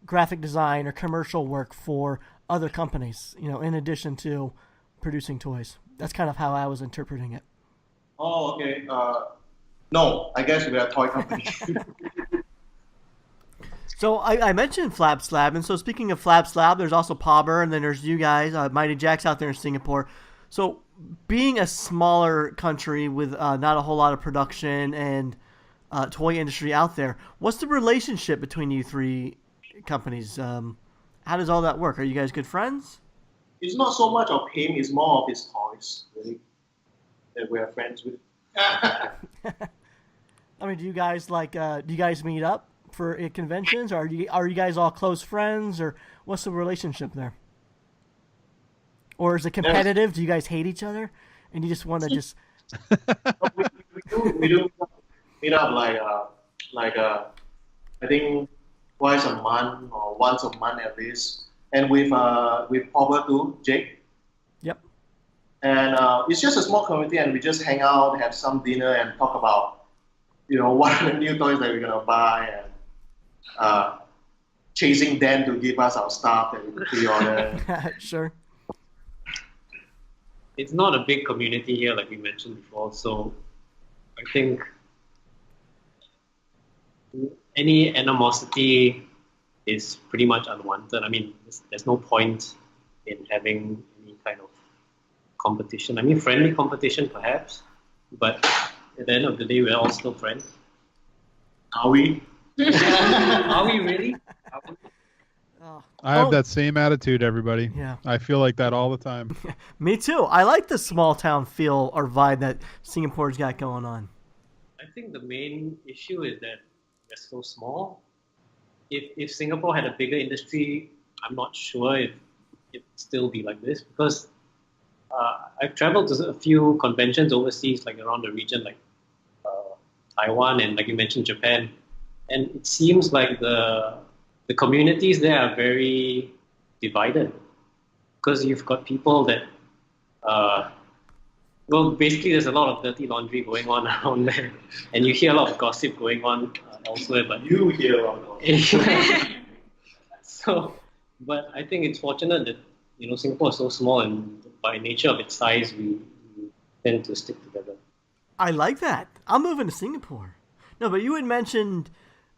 graphic design or commercial work for other companies, in addition to producing toys. That's kind of how I was interpreting it. Oh, okay. No, I guess we are a toy company. So I mentioned Flab Slab, and so speaking of Flab Slab, there's also Pauber, and then there's you guys, Mighty Jack's out there in Singapore. So being a smaller country with not a whole lot of production and toy industry out there, what's the relationship between you 3 companies? How does all that work? Are you guys good friends? It's not so much of him, it's more of his toys, really, that we are friends with. I mean, do you guys meet up for conventions? Or are you guys all close friends, or what's the relationship there? Or is it competitive? Do you guys hate each other, and you just want to just? we do meet up I think twice a month or once a month at least, and with Pauber too, Jake. Yep. And it's just a small community, and we just hang out, have some dinner, and talk about what are the new toys that we're gonna buy, and chasing Dan to give us our stuff that we pre-order. Sure. It's not a big community here, like we mentioned before. So I think any animosity is pretty much unwanted. I mean, there's no point in having any kind of competition. I mean, friendly competition perhaps, but at the end of the day, we're all still friends. Are we? Are we really? I have that same attitude, everybody. Yeah. I feel like that all the time. Me too. I like the small town feel or vibe that Singapore's got going on. I think the main issue is that we're so small. If Singapore had a bigger industry, I'm not sure if it'd still be like this, because I've traveled to a few conventions overseas, like around the region, like Taiwan and, like you mentioned, Japan, and it seems like the communities there are very divided, because you've got people that, basically there's a lot of dirty laundry going on around there, and you hear a lot of gossip going on elsewhere. But You hear a lot of gossip. But I think it's fortunate that Singapore is so small, and by nature of its size, we tend to stick together. I like that. I'm moving to Singapore. No, but you had mentioned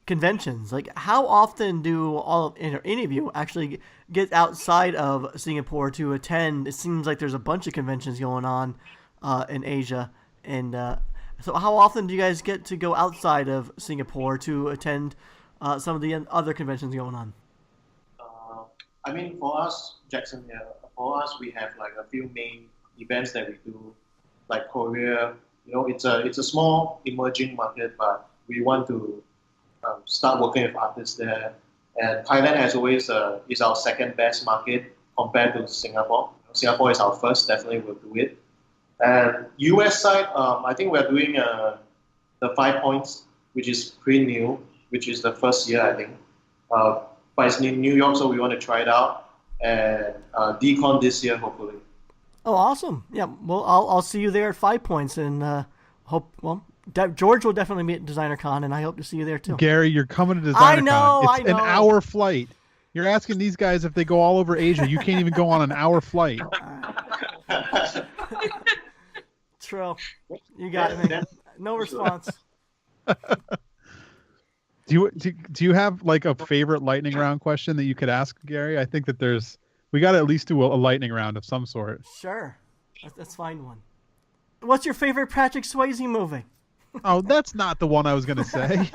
conventions. Like, how often do any of you actually get outside of Singapore to attend? It seems like there's a bunch of conventions going on in Asia, and so how often do you guys get to go outside of Singapore to attend some of the other conventions going on? I mean, for us, Jackson, yeah, for us, we have like a few main events that we do, like Korea. You know, it's a small emerging market, but we want to start working with artists there. And Thailand, as always, is our second best market compared to Singapore. Singapore is our first, definitely we'll do it. And US side, I think we're doing the 5 Points, which is pretty new, which is the first year, I think. But it's in New York, so we want to try it out. And Decon this year, hopefully. Oh, awesome! Yeah, well, I'll see you there at 5 Points, and George will definitely be at DesignerCon, and I hope to see you there too. Gary, you're coming to DesignerCon. It's I know. an hour flight. You're asking these guys if they go all over Asia. You can't even go on an hour flight. True. You got it, man. No response. Do you have like a favorite lightning round question that you could ask Gary? I think that we got to at least do a lightning round of some sort. Sure. Let's find one. What's your favorite Patrick Swayze movie? Oh, that's not the one I was going to say.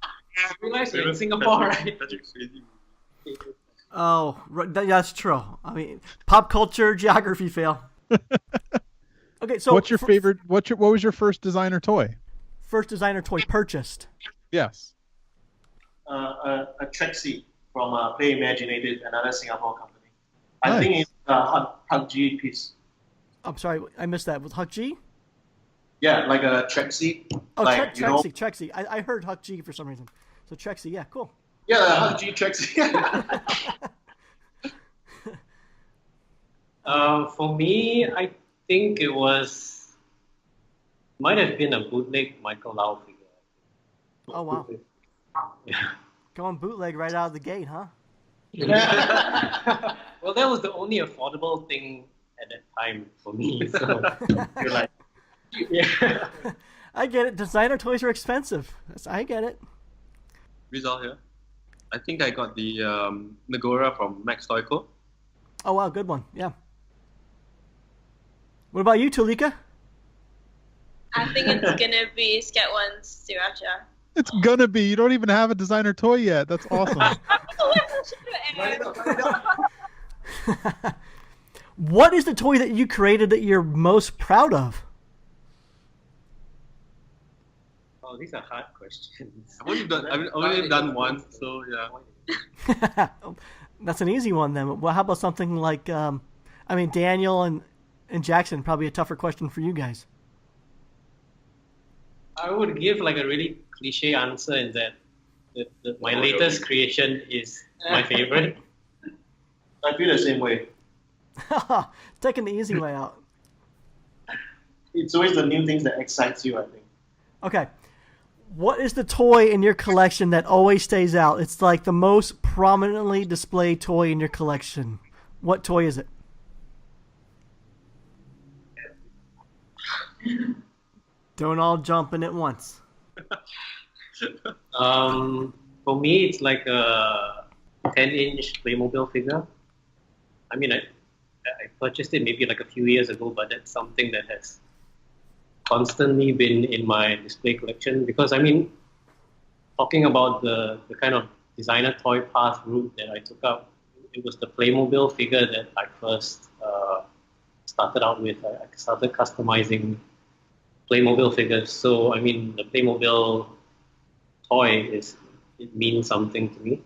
I realize you're in Singapore, right? Oh, that's true. I mean, pop culture geography fail. Okay, so what's your favorite? What was your first designer toy? First designer toy purchased? Yes. A tracksuit from Play Imaginative, another Singapore company. I Nice. think it's a Hug G piece. I'm sorry, I missed that. With Huck G? Yeah, like a tracksuit. Oh, like, Trexie. I heard Huck G for some reason. So Trexie, yeah, cool. Yeah, the Hug G tracksuit. For me, I think it might have been a bootleg Michael Lau figure. Oh, wow. Yeah. Going bootleg right out of the gate, huh? Well, that was the only affordable thing at that time for me. So You're like, yeah. I get it. Designer toys are expensive. I get it. Rizal here. I think I got the Nagora from Max Toy Co. Oh, wow, good one. Yeah. What about you, Tulika? I think it's gonna be Scat One's Sriracha. It's gonna be. You don't even have a designer toy yet. That's awesome. What is the toy that you created that you're most proud of? Oh, these are hard questions. I've only done one, so yeah. That's an easy one then. Well, how about something like, Daniel and Jackson, probably a tougher question for you guys. I would give like a really cliche answer in that my latest creation is my favorite. I feel the same way. Taking the easy way out. It's always the new things that excites you, I think. Okay. What is the toy in your collection that always stays out? It's like the most prominently displayed toy in your collection. What toy is it? Don't all jump in at once. For me, it's like a 10-inch Playmobil figure. I mean, I purchased it maybe like a few years ago, but that's something that has constantly been in my display collection because, I mean, talking about the kind of designer toy path route that I took up, it was the Playmobil figure that I first started out with. I started customizing Playmobil figures. So, I mean, the Playmobil toy it means something to me.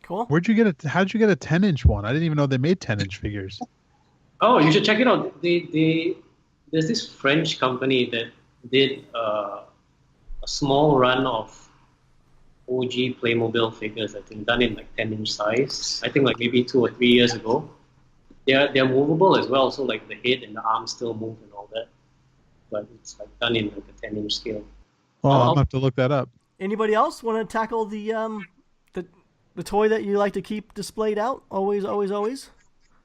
Cool. How'd you get a 10-inch one? I didn't even know they made 10-inch figures. Oh, you should check it out. There's this French company that did a small run of OG Playmobil figures, I think, done in like 10-inch size. I think like maybe 2 or 3 years ago. They're movable as well, so like the head and the arms still move and all that. But it's like done in like a 10-inch scale. Well, I'm gonna have to look that up. Anybody else want to tackle the toy that you like to keep displayed out? Always, always, always.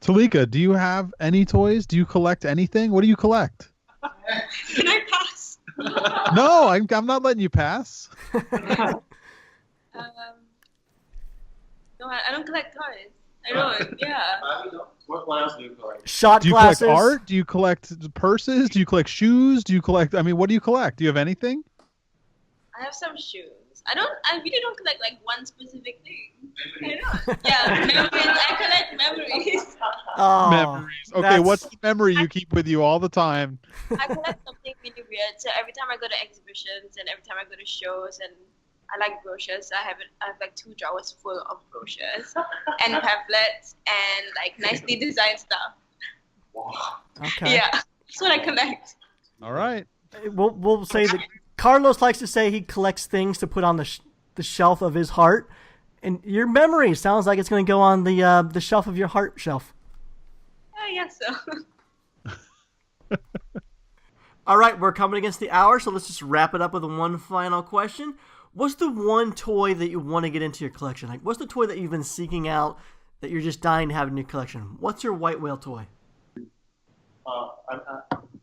Tulika, do you have any toys? Do you collect anything? What do you collect? Can I pass? No, I'm not letting you pass. No, I don't collect toys. I don't. Yeah. What else do you collect? Shot Do you glasses. collect art? Do you collect purses? Do you collect shoes? Do you collect? I mean, what do you collect? Do you have anything? I have some shoes. I really don't collect like one specific thing. I don't. Yeah, memories. I collect memories. Oh, Memories. Okay, that's- what's the memory you keep with you all the time? I collect something really weird. So every time I go to exhibitions and every time I go to shows and I like brochures. I have like 2 drawers full of brochures and pamphlets and like nicely designed stuff. Okay. Yeah, that's what I collect. All right. We'll say that Carlos likes to say he collects things to put on the shelf of his heart, and your memory sounds like it's going to go on the shelf of your heart shelf. I guess so. All right, we're coming against the hour, so let's just wrap it up with one final question. What's the one toy that you want to get into your collection? Like, what's the toy that you've been seeking out that you're just dying to have in your collection? What's your white whale toy?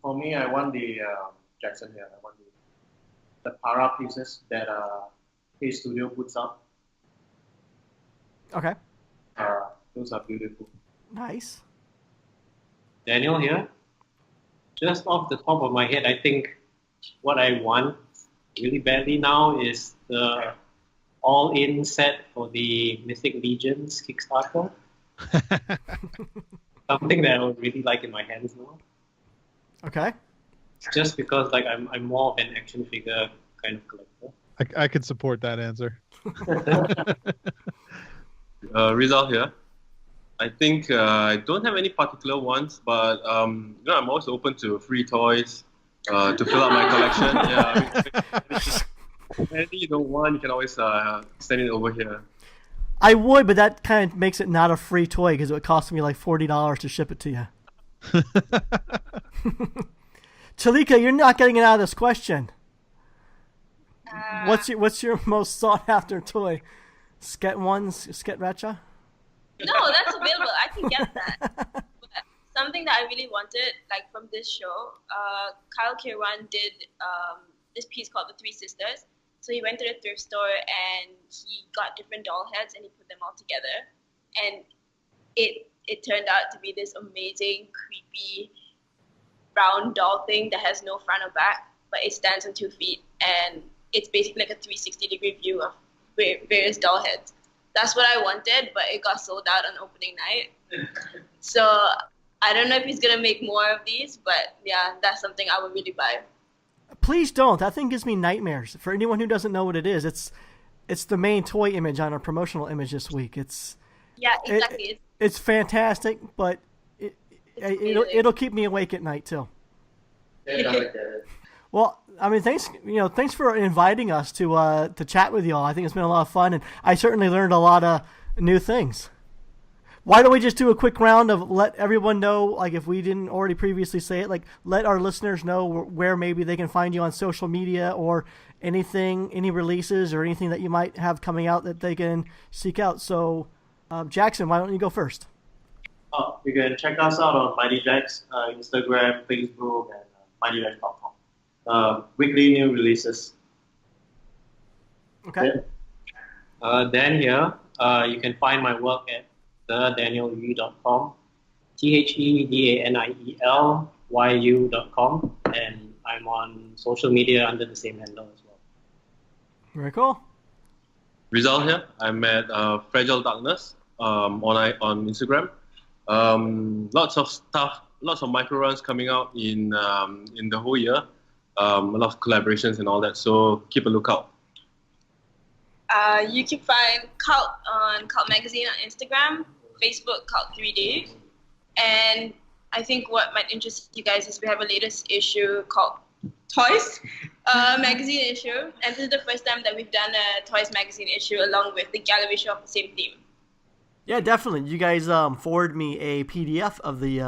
For me, I want the Jackson here. I want the para pieces that K Studio puts up. Okay. Those are beautiful. Nice. Daniel here. Just off the top of my head, I think what I want really badly now is the all-in set for the Mythic Legions Kickstarter. Something that I would really like in my hands now. Okay. Just because like I'm more of an action figure kind of collector. I could support that answer. Rizal here. I think I don't have any particular ones, but I'm always open to free toys to fill out my collection. Yeah, anything you don't want, you can always send it over here. I would, but that kind of makes it not a free toy because it would cost me like $40 to ship it to you. Tulika, you're not getting it out of this question. What's your most sought after toy? Sket Ratcha? No, that's available. I can get that. But something that I really wanted, like from this show, Kyle Kirwan did this piece called The Three Sisters. So he went to the thrift store and he got different doll heads and he put them all together. And it turned out to be this amazing, creepy, round doll thing that has no front or back, but it stands on 2 feet. And it's basically like a 360-degree view of various doll heads. That's what I wanted, but it got sold out on opening night. So I don't know if he's going to make more of these, but yeah, that's something I would really buy. Please don't. That thing gives me nightmares. For anyone who doesn't know what it is, it's the main toy image on our promotional image this week. Yeah, exactly. It's fantastic, but it'll keep me awake at night too. Well, I mean, thanks for inviting us to chat with y'all. I think it's been a lot of fun, and I certainly learned a lot of new things. Why don't we just do a quick round of let everyone know, like if we didn't already previously say it, like let our listeners know where maybe they can find you on social media or anything, any releases or anything that you might have coming out that they can seek out. So, Jackson, why don't you go first? You can check us out on Mighty Jacks, Instagram, Facebook, and MightyJacks.com. Weekly new releases. Okay. Dan here. You can find my work at thedanielyou.com, thedanielyu.com, and I'm on social media under the same handle as well. Very cool. Rizal here. I'm at Fragile Darkness on Instagram. Lots of stuff, lots of micro runs coming out in the whole year. A lot of collaborations and all that. So keep a lookout. You can find Kult on Kult Magazine on Instagram, Facebook, Kult 3D. And I think what might interest you guys is we have a latest issue called Toys magazine issue. And this is the first time that we've done a Toys magazine issue along with the gallery show of the same theme. Yeah, definitely. You guys forwarded me a PDF of the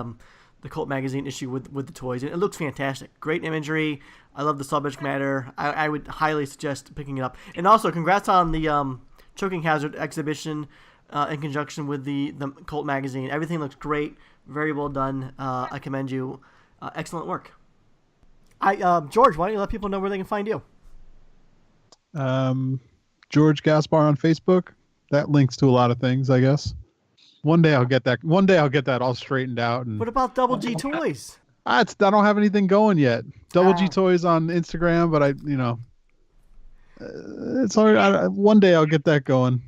Kult magazine issue with the toys, and it looks fantastic. Great imagery. I love the subject matter. I would highly suggest picking it up. And also, congrats on the Choking Hazard exhibition in conjunction with the Kult magazine. Everything looks great. Very well done. I commend you. Excellent work. George, why don't you let people know where they can find you? George Gaspar on Facebook. That links to a lot of things, I guess. One day I'll get that all straightened out. And What about Double G Toys? I don't have anything going yet. Double G Toys on Instagram, but it's all right. One day I'll get that going.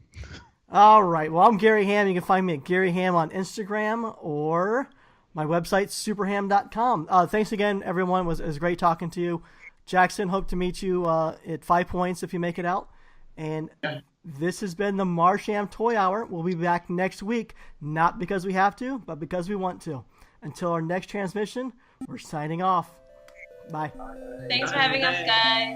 All right. Well, I'm Gary Ham. You can find me at Gary Ham on Instagram or my website, superham.com. Thanks again, everyone. It was great talking to you. Jackson, hope to meet you at 5 points if you make it out. And this has been the Marsham Toy Hour. We'll be back next week, not because we have to, but because we want to. Until our next transmission, we're signing off. Bye. Thanks for having us, guys.